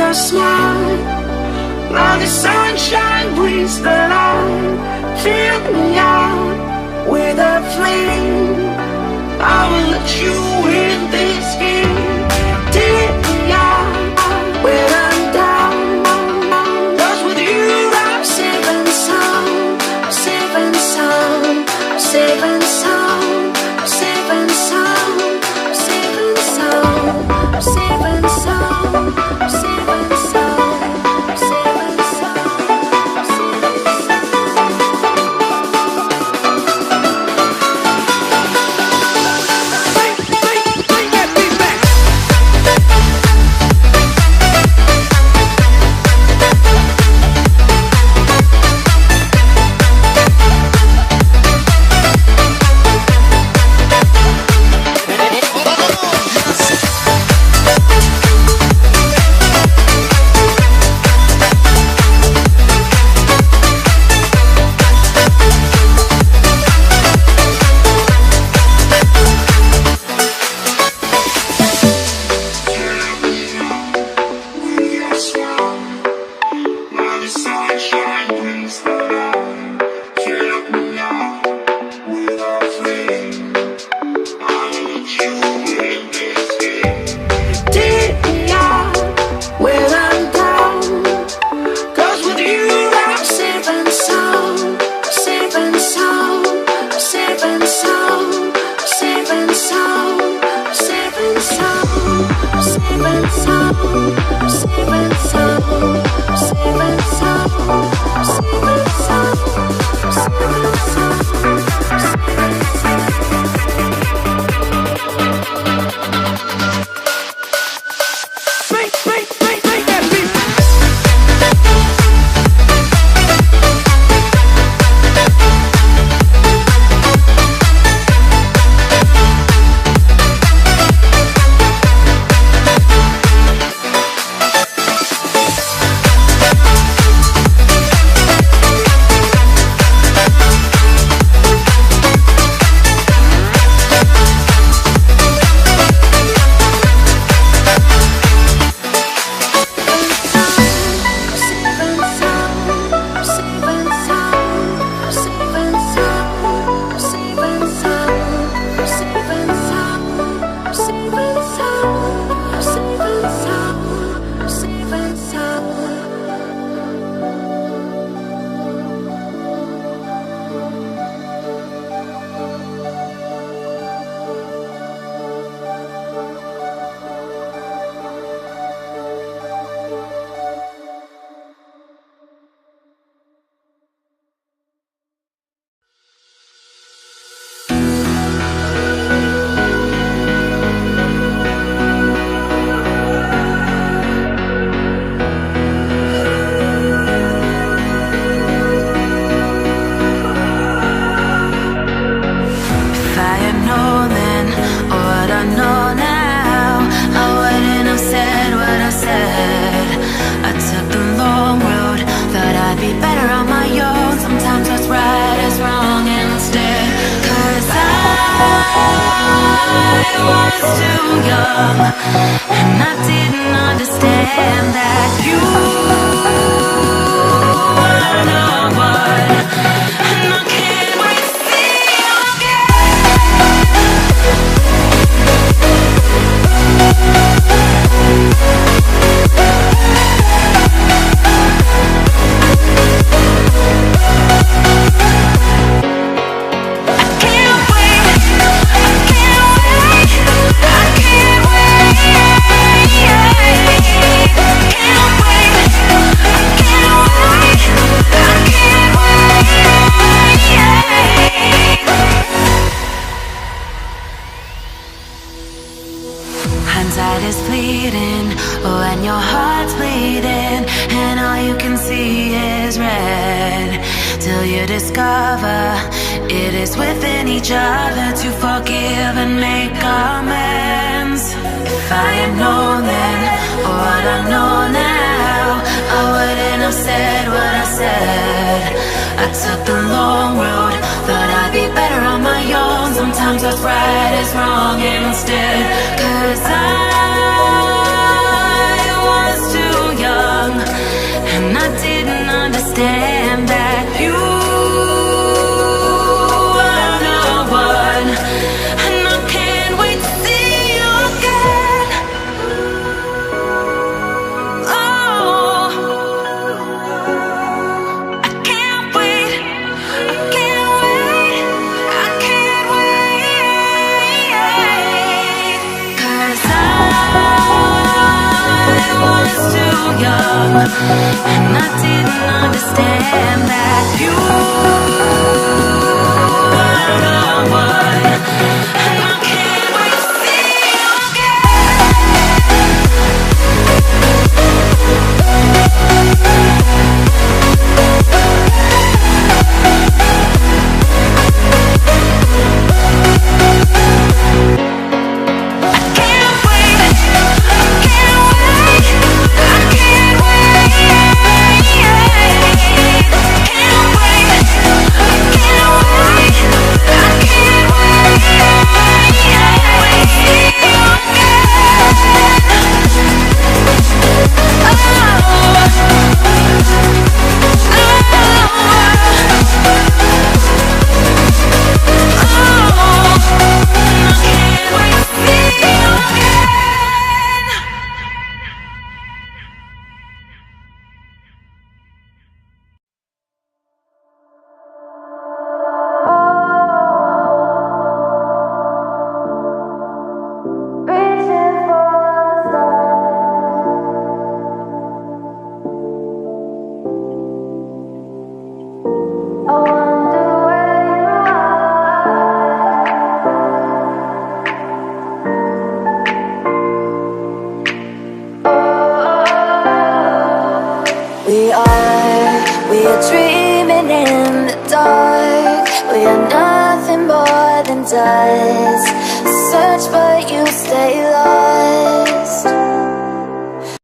your smile. Now the sunshine brings the light. Fill me out with a flame. I will let you in this game. Take me out when I'm down. 'Cause with you I'm safe and sound. I'm safe and sound. I'm safe and sound. I'm safe and sound. I'm safe and sound. I'm safe and sound. I'm safe and sound. I'm safe and sound. And I didn't understand that you were not one. And I can't wait to see you hindsight is fleeting when your heart's bleeding and all you can see is red, till you discover it is within each other to forgive and make amends. If I had known then what I know now, I wouldn't have said what I said. I took the long road, thought I'd be better on my own. Sometimes what's right is wrong instead, 'cause I was too young. young, and I didn't understand that you were the one, and I can't wait to see you We are dreaming in the dark. We are nothing more than dust. Search but you stay lost.